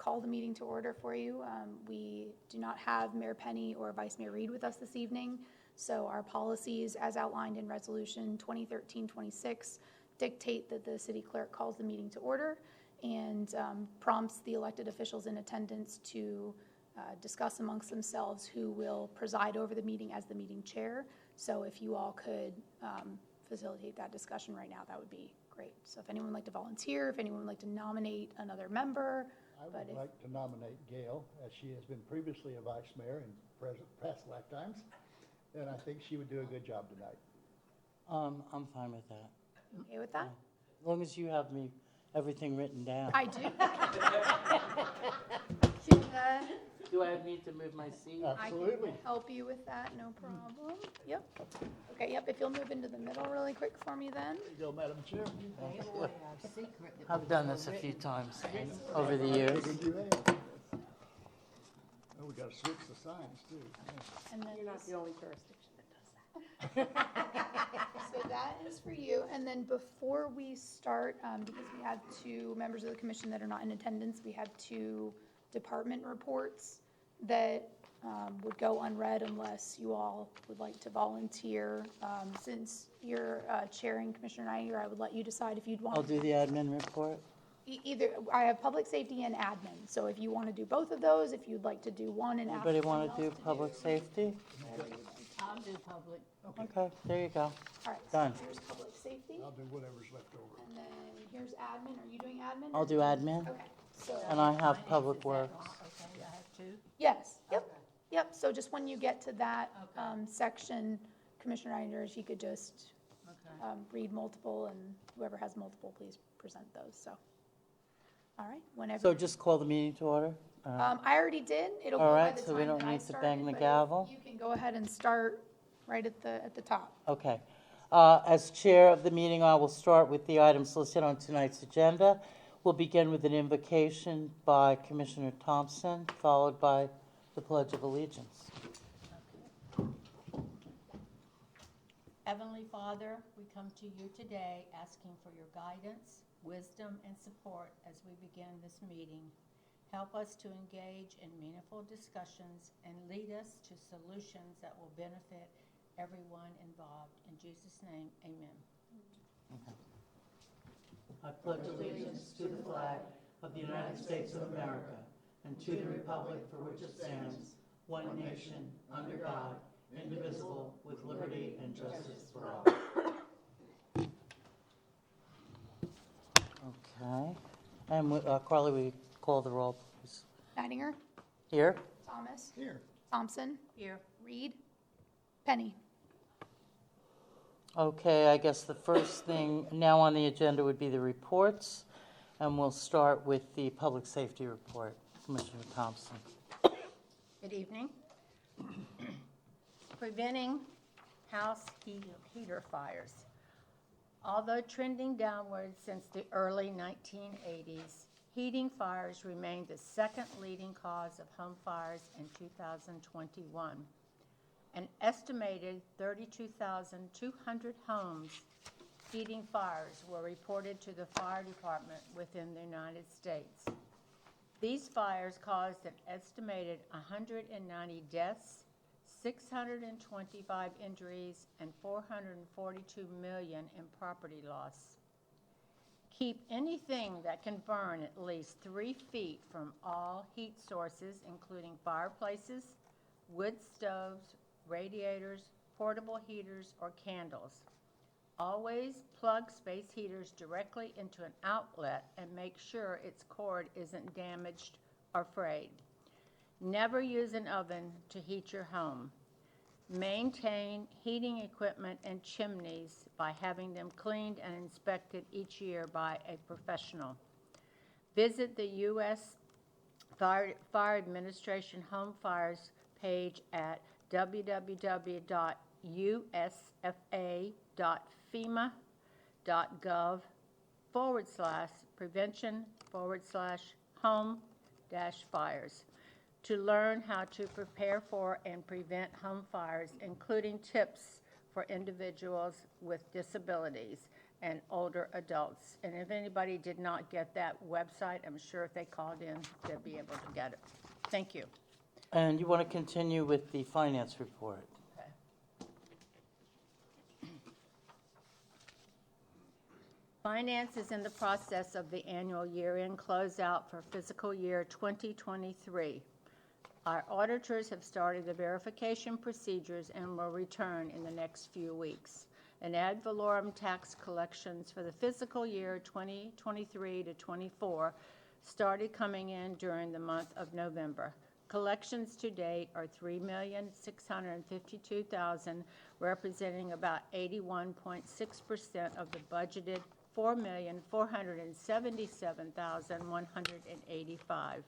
call the meeting to order for you. We do not have Mayor Penny or Vice Mayor Reed with us this evening, so our policies, as outlined in Resolution 2013-26, dictate that the city clerk calls the meeting to order and prompts the elected officials in attendance to discuss amongst themselves who will preside over the meeting as the meeting chair. So if you all could facilitate that discussion right now, that would be great. So if anyone would like to volunteer, if anyone would like to nominate another member. I would like to nominate Gail, as she has been previously a vice mayor in past lifetimes, and I think she would do a good job tonight. I'm fine with that. Okay with that? As long as you have everything written down. I do. Do I need to move my seat? Absolutely. I can help you with that, no problem. Yep. Okay, yep, if you'll move into the middle really quick for me then. There you go, Madam Chair. I've done this a few times over the years. Oh, we gotta switch the signs too. And then You're not the only jurisdiction that does that. So that is for you. And then before we start, because we have two members of the commission that are not in attendance, we have two department reports that would go unread unless you all would like to volunteer. Since you're chairing Commissioner Niger, I would let you decide if you'd want. I'll do the admin report. Either, I have public safety and admin. So if you want to do both of those, if you'd like to do one and ask Anybody someone want to else do public safety? I'll do public. Okay, there you go. All right, Done. so here's public safety. I'll do whatever's left over. And then here's admin. Are you doing admin? I'll do admin, Okay, so, and I have public works. Okay, I have two. yes, yep. So just when you get to that section, Commissioner Niger, if you could just Okay. read multiple, and whoever has multiple, please present those, so. All right, whenever. So just call the meeting to order? I already did. It'll All go by right, the so we time don't that I need to started, bang the but gavel? You can go ahead and start right at the top. Okay. As chair of the meeting, I will start with the items listed on tonight's agenda. We'll begin with an invocation by Commissioner Thompson, followed by the Pledge of Allegiance. Heavenly Father, we come to you today asking for your guidance, wisdom, and support as we begin this meeting. Help us to engage in meaningful discussions and lead us to solutions that will benefit everyone involved. In Jesus' name, amen. I pledge allegiance to the flag of the United States of America and to the republic for which it stands, one nation, under God, indivisible, with liberty and justice for all. Okay. And Carly, we call the roll, please. Nidinger, Here? Thomas, Here. Thompson, Here. Reed, Penny. Okay, I guess the first thing now on the agenda would be the reports, and we'll start with the public safety report. Commissioner Thompson. Good evening. Preventing house heater fires. Although trending downward since the early 1980s, heating fires remain the second leading cause of home fires in 2021. An estimated 32,200 homes heating fires were reported to the fire department within the United States. These fires caused an estimated 190 deaths, 625 injuries, and $442 million in property loss. Keep anything that can burn at least 3 feet from all heat sources, including fireplaces, wood stoves, radiators, portable heaters, or candles. Always plug space heaters directly into an outlet and make sure its cord isn't damaged or frayed. Never use an oven to heat your home. Maintain heating equipment and chimneys by having them cleaned and inspected each year by a professional. Visit the U.S. Fire Administration Home Fires page at www.usfa.fema.gov/prevention/home-fires to learn how to prepare for and prevent home fires, including tips for individuals with disabilities. and older adults. And if anybody did not get that website, I'm sure if they called in, they'd be able to get it. Thank you. And you want to continue with the finance report? Finance is in the process of the annual year-end closeout for fiscal year 2023. Our auditors have started the verification procedures and will return in the next few weeks. And ad valorem tax collections for the fiscal year 2023 to 24 started coming in during the month of November. Collections to date are $3,652,000, representing about 81.6% of the budgeted $4,477,185.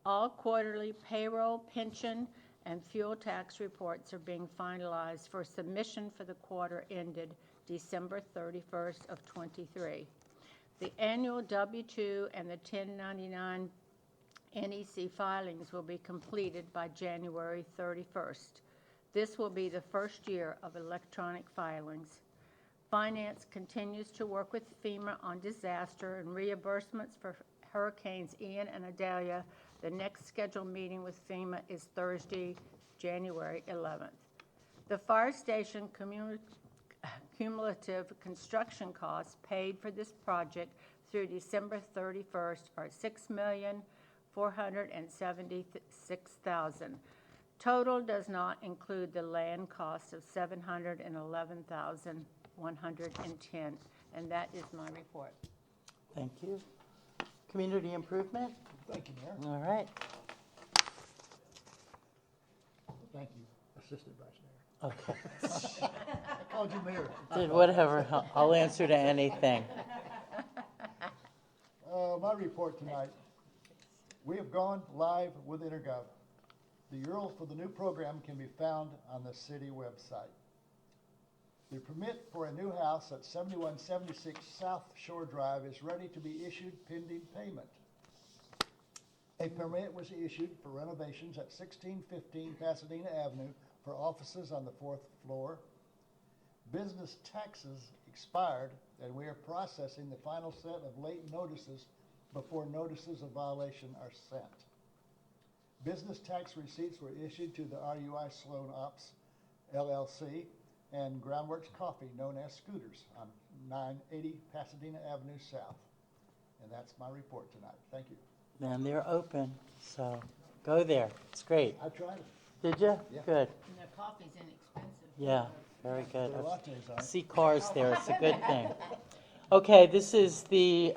All quarterly payroll, pension, and fuel tax reports are being finalized for submission for the quarter ended December 31st of 23. The annual W-2 and the 1099 NEC filings will be completed by January 31st. This will be the first year of electronic filings. Finance continues to work with FEMA on disaster and reimbursements for Hurricanes Ian and Idalia. The next scheduled meeting with FEMA is Thursday, January 11th. The fire station cumulative construction costs paid for this project through December 31st are $6,476,000. Total does not include the land cost of $711,110, and that is my report. Thank you. Community improvement? Thank you, Mayor. All right. Thank you, Assistant Vice Mayor. Okay. I called you Mayor. Did whatever. I'll answer to anything. My report tonight. We have gone live with Intergov. The URL for the new program can be found on the city website. The permit for a new house at 7176 South Shore Drive is ready to be issued pending payment. A permit was issued for renovations at 1615 Pasadena Avenue for offices on the 4th floor. Business taxes expired, and we are processing the final set of late notices before notices of violation are sent. Business tax receipts were issued to the RUI Sloan Ops LLC and Groundworks Coffee, known as Scooters, on 980 Pasadena Avenue South. And that's my report tonight. Thank you. And they're open, so go there. It's great. I tried it. Did you? Yeah. Good. And their coffee's inexpensive. Yeah, very good. The lattes I are. see cars there. It's a good thing. Okay, this is the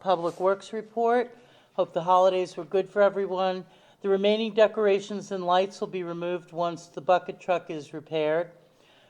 Public Works report. Hope the holidays were good for everyone. The remaining decorations and lights will be removed once the bucket truck is repaired.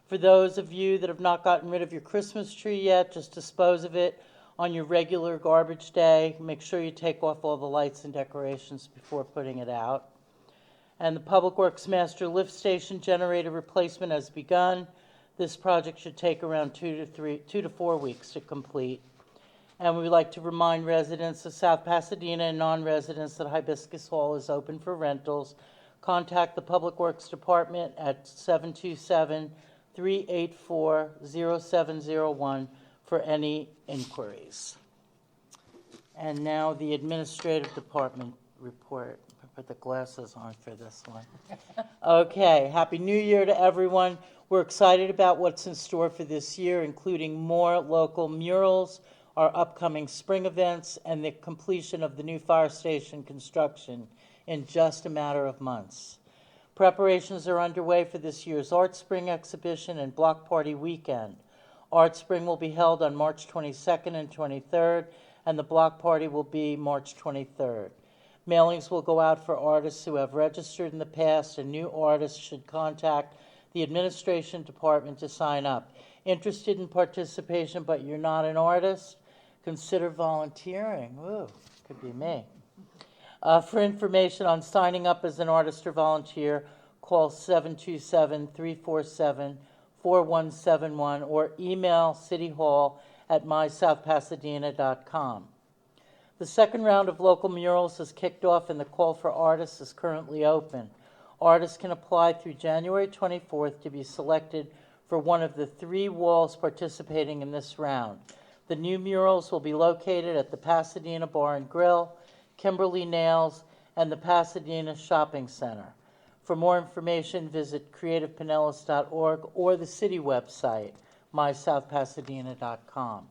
For those of you that have not gotten rid of your Christmas tree yet, just dispose of it on your regular garbage day. Make sure you take off all the lights and decorations before putting it out. And the Public Works Master Lift Station generator replacement has begun. This project should take around 2 to 4 weeks to complete. And we would like to remind residents of South Pasadena and non-residents that Hibiscus Hall is open for rentals. Contact the Public Works Department at 727-384-0701 for any inquiries. And now the Administrative Department report. I put the glasses on for this one. Okay, Happy New Year to everyone. We're excited about what's in store for this year, including more local murals, our upcoming spring events, and the completion of the new fire station construction in just a matter of months. Preparations are underway for this year's Art Spring exhibition and Block Party weekend. Art Spring will be held on March 22nd and 23rd, and the Block Party will be March 23rd. Mailings will go out for artists who have registered in the past, and new artists should contact the administration department to sign up. Interested in participation, but you're not an artist? Consider volunteering. Ooh, could be me. For information on signing up as an artist or volunteer, call 727-347-4171 or email cityhall@mysouthpasadena.com. The second round of local murals has kicked off and the call for artists is currently open. Artists can apply through January 24th to be selected for one of the 3 walls participating in this round. The new murals will be located at the Pasadena Bar and Grill, Kimberly Nails, and the Pasadena Shopping Center. For more information, visit creativepinellas.org or the city website, mysouthpasadena.com.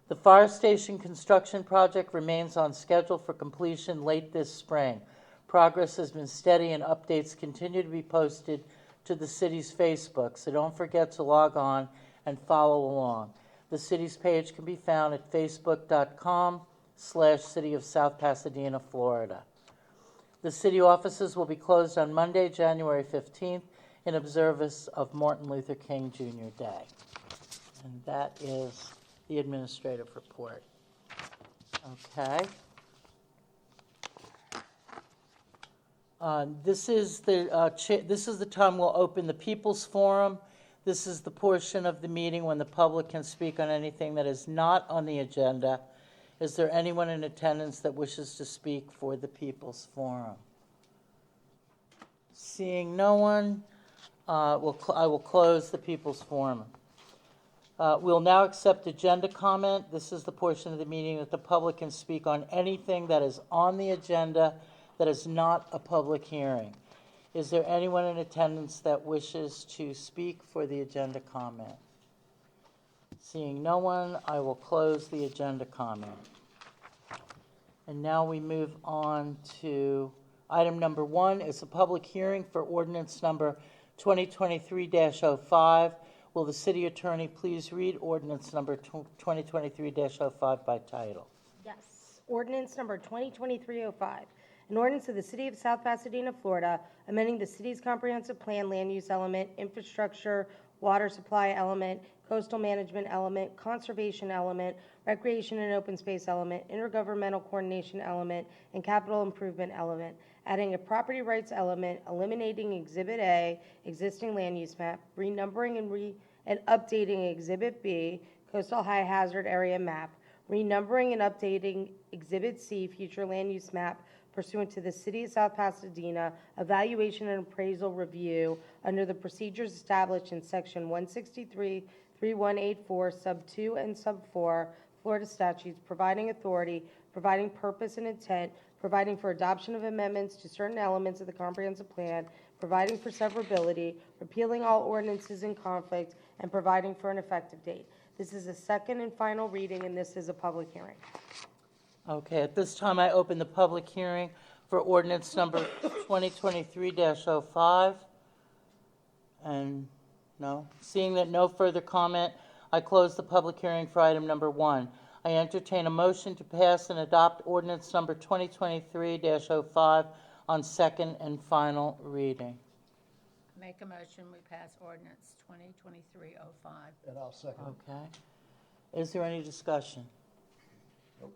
The fire station construction project remains on schedule for completion late this spring. Progress has been steady and updates continue to be posted to the city's Facebook, so don't forget to log on and follow along. The city's page can be found at facebook.com/City of South Pasadena, Florida. The city offices will be closed on Monday, January 15th, in observance of Martin Luther King Jr. Day. And that is the administrative report. Okay. This is the time we'll open the People's Forum. This is the portion of the meeting when the public can speak on anything that is not on the agenda. Is there anyone in attendance that wishes to speak for the People's Forum? Seeing no one, I will close the People's Forum. We'll now accept agenda comment. This is the portion of the meeting that the public can speak on anything that is on the agenda that is not a public hearing. Is there anyone in attendance that wishes to speak for the agenda comment? Seeing no one, I will close the agenda comment. And now we move on to item number 1. It's a public hearing for ordinance number 2023-05. Will the city attorney please read ordinance number 2023-05 by title? Yes. Ordinance number 2023-05. An ordinance of the City of South Pasadena, Florida, amending the city's comprehensive plan land use element, infrastructure, water supply element, coastal management element, conservation element, recreation and open space element, intergovernmental coordination element, and capital improvement element, adding a property rights element, eliminating Exhibit A, existing land use map, renumbering and updating Exhibit B, coastal high hazard area map, renumbering and updating Exhibit C, future land use map, pursuant to the City of South Pasadena Evaluation and Appraisal Review under the procedures established in Section 163-3184, Sub 2 and Sub 4, Florida statutes, providing authority, providing purpose and intent, providing for adoption of amendments to certain elements of the comprehensive plan, providing for severability, repealing all ordinances in conflict, and providing for an effective date. This is a second and final reading, and this is a public hearing. Okay, at this time, I open the public hearing for ordinance number 2023-05. And no, seeing that no further comment, I close the public hearing for item number 1. I entertain a motion to pass and adopt ordinance number 2023-05 on second and final reading. Make a motion, we pass ordinance 2023-05. And I'll second it. Okay. Is there any discussion? Nope.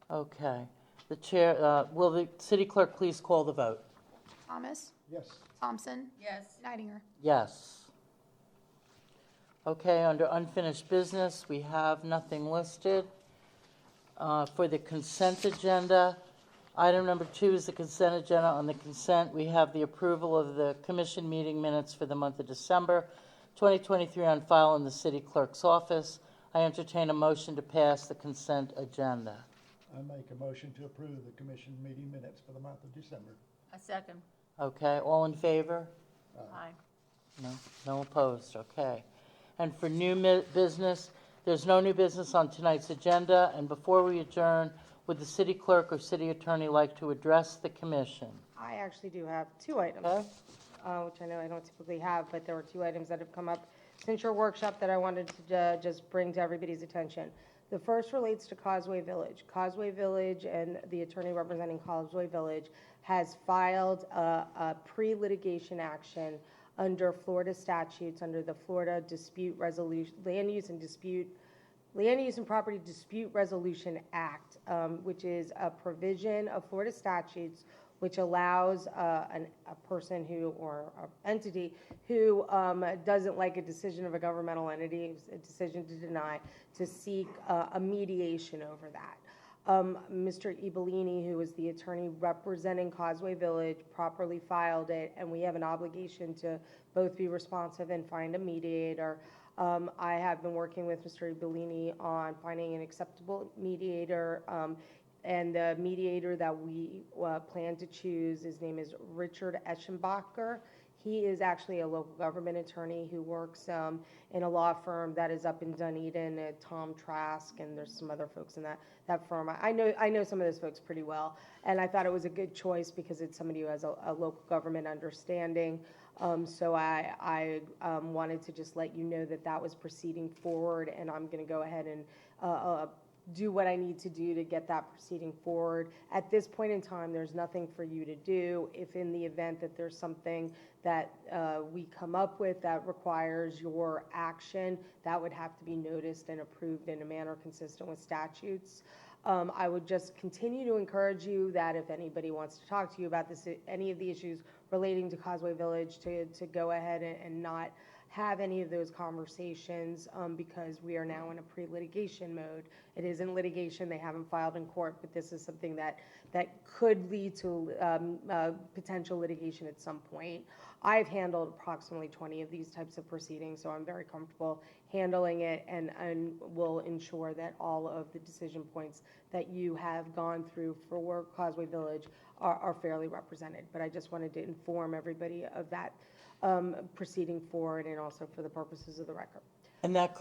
Okay. The chair, will the city clerk please call the vote? Thomas, Yes. Thompson, Yes. Nidinger. Yes. Okay, under unfinished business, we have nothing listed. For the consent agenda, item number 2 is the consent agenda. On the consent, we have the approval of the commission meeting minutes for the month of December 2023 on file in the city clerk's office. I entertain a motion to pass the consent agenda. I make a motion to approve the commission meeting minutes for the month of December. A second. Okay, all in favor? Aye. No opposed, okay. And for new business, there's no new business on tonight's agenda. And before we adjourn, would the city clerk or city attorney like to address the commission? I actually do have 2 items, Okay. which I know I don't typically have, but there were 2 items that have come up since your workshop that I wanted to just bring to everybody's attention. The first relates to Causeway Village. Causeway Village and the attorney representing Causeway Village has filed a pre-litigation action under Florida statutes, under the Florida Dispute Resolution, Land Use and Property Dispute Resolution Act, which is a provision of Florida statutes which allows a person who, or an entity who doesn't like a decision of a governmental entity, a decision to deny, to seek a mediation over that. Mr. Ibellini, who is the attorney representing Causeway Village, properly filed it, and we have an obligation to both be responsive and find a mediator. I have been working with Mr. Ibellini on finding an acceptable mediator, and the mediator that we plan to choose, his name is Richard Eschenbacher. He is actually a local government attorney who works in a law firm that is up in Dunedin, Tom Trask, and there's some other folks in that firm. I know some of those folks pretty well, and I thought it was a good choice because it's somebody who has a local government understanding. So I wanted to just let you know that that was proceeding forward, and I'm going to go ahead and do what I need to do to get that proceeding forward. At this point in time, there's nothing for you to do. If in the event that there's something that we come up with that requires your action, that would have to be noticed and approved in a manner consistent with statutes. I would just continue to encourage you that if anybody wants to talk to you about this, any of the issues relating to Causeway Village, to go ahead and not have any of those conversations because we are now in a pre-litigation mode. It isn't litigation, they haven't filed in court, but this is something that could lead to potential litigation at some point. I've handled approximately 20 of these types of proceedings, so I'm very comfortable handling it and will ensure that all of the decision points that you have gone through for Causeway Village are fairly represented. But I just wanted to inform everybody of that proceeding forward and also for the purposes of the record. And that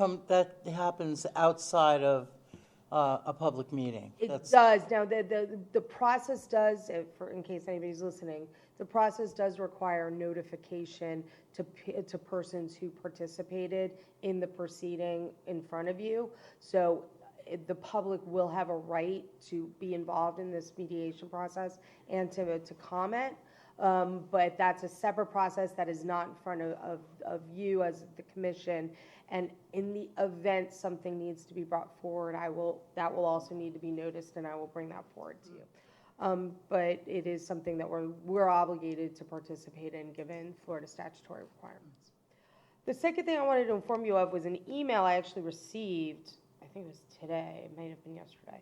happens outside of a public meeting? It does. Now, the process does, in case anybody's listening, the process does require notification to persons who participated in the proceeding in front of you. So the public will have a right to be involved in this mediation process and to comment. But that's a separate process that is not in front of you as the commission. And in the event something needs to be brought forward, that will also need to be noticed, and I will bring that forward to you. But it is something that we're obligated to participate in, given Florida statutory requirements. The second thing I wanted to inform you of was an email I actually received, I think it was today, it might have been yesterday,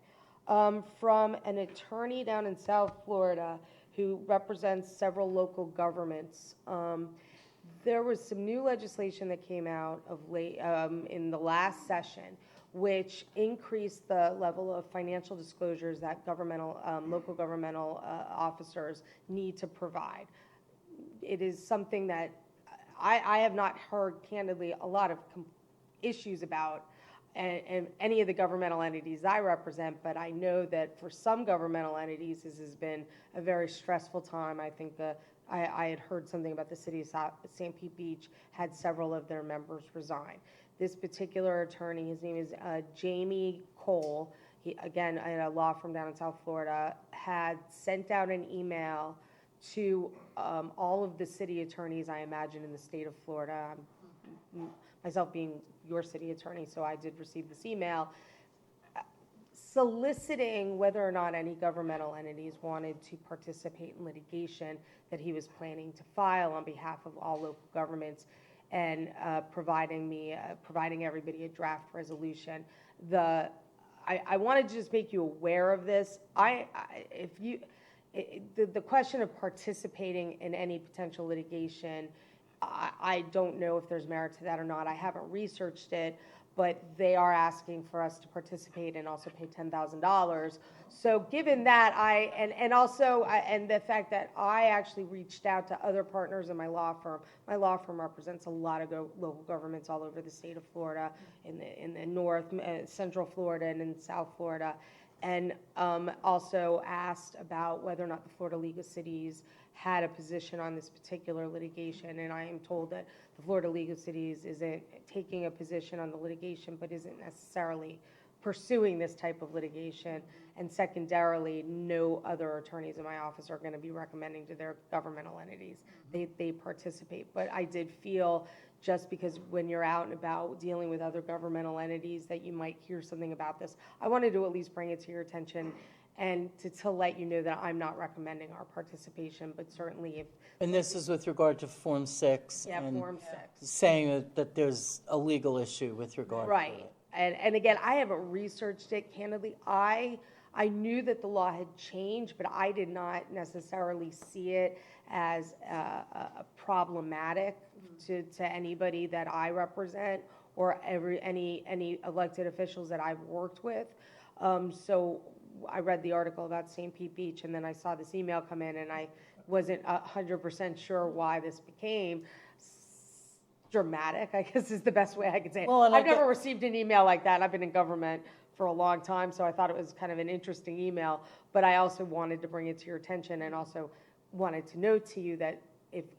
from an attorney down in South Florida who represents several local governments. There was some new legislation that came out of late in the last session, which increased the level of financial disclosures that local governmental officers need to provide. It is something that I have not heard, candidly, a lot of issues about and any of the governmental entities I represent, but I know that for some governmental entities, this has been a very stressful time. I think I had heard something about the city of St. Pete Beach had several of their members resign. This particular attorney, his name is Jamie Cole, he, again, at a law firm down in South Florida, had sent out an email to all of the city attorneys, I imagine, in the state of Florida. Myself being your city attorney, so I did receive this email, soliciting whether or not any governmental entities wanted to participate in litigation that he was planning to file on behalf of all local governments, and providing everybody a draft resolution. I wanted to just make you aware of this. The question of participating in any potential litigation, I don't know if there's merit to that or not. I haven't researched it, but they are asking for us to participate and also pay $10,000. So given that, and the fact that I actually reached out to other partners in my law firm represents a lot of local governments all over the state of Florida, in the north, central Florida, and in South Florida, and also asked about whether or not the Florida League of Cities had a position on this particular litigation, and I am told that the Florida League of Cities isn't taking a position on the litigation, but isn't necessarily pursuing this type of litigation. And secondarily, no other attorneys in my office are going to be recommending to their governmental entities they participate. But I did feel, just because when you're out and about dealing with other governmental entities, that you might hear something about this, I wanted to at least bring it to your attention and to let you know that I'm not recommending our participation, but certainly if... And this is with regard to Form 6? Yeah, and Form 6. Saying that there's a legal issue with regard to it. Right. And again, I haven't researched it, candidly. I I knew that the law had changed, but I did not necessarily see it as problematic to anybody that I represent or any elected officials that I've worked with. So I read the article about St. Pete Beach, and then I saw this email come in, and I wasn't 100% sure why this became dramatic, I guess is the best way I could say it. Well, and I've never received an email like that. I've been in government for a long time, so I thought it was kind of an interesting email. But I also wanted to bring it to your attention and also wanted to note to you that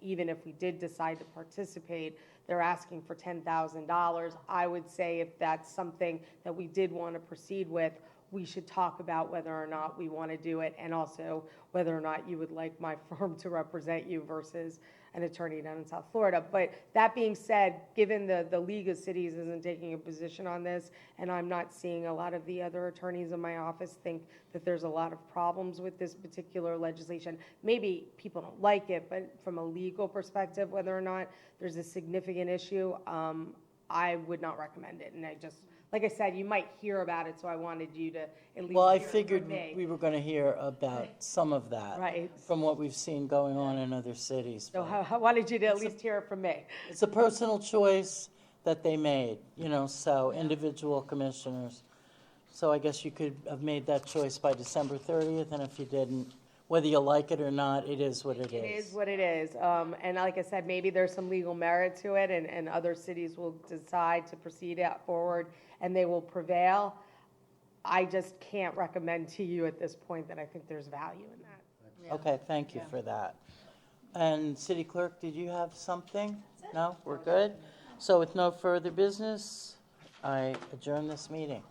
even if we did decide to participate, they're asking for $10,000. I would say if that's something that we did want to proceed with, we should talk about whether or not we want to do it, and also whether or not you would like my firm to represent you versus an attorney down in South Florida. But that being said, given the League of Cities isn't taking a position on this, and I'm not seeing a lot of the other attorneys in my office think that there's a lot of problems with this particular legislation. Maybe people don't like it, but from a legal perspective, whether or not there's a significant issue, I would not recommend it. And I just, like I said, you might hear about it, so I wanted you to at least Well, I hear it figured from me. we were going to hear about some of that. Right. From what we've seen going on in other cities. So But I wanted you to at least hear it from me. it's a personal choice that they made, so individual commissioners. So I guess you could have made that choice by December 30th, and if you didn't, whether you like it or not, it is what it is. It is what it is. And like I said, maybe there's some legal merit to it, and other cities will decide to proceed out forward, and they will prevail. I just can't recommend to you at this point that I think there's value in that. Okay, thank you for that. And City Clerk, did you have something? No, we're good? So with no further business, I adjourn this meeting.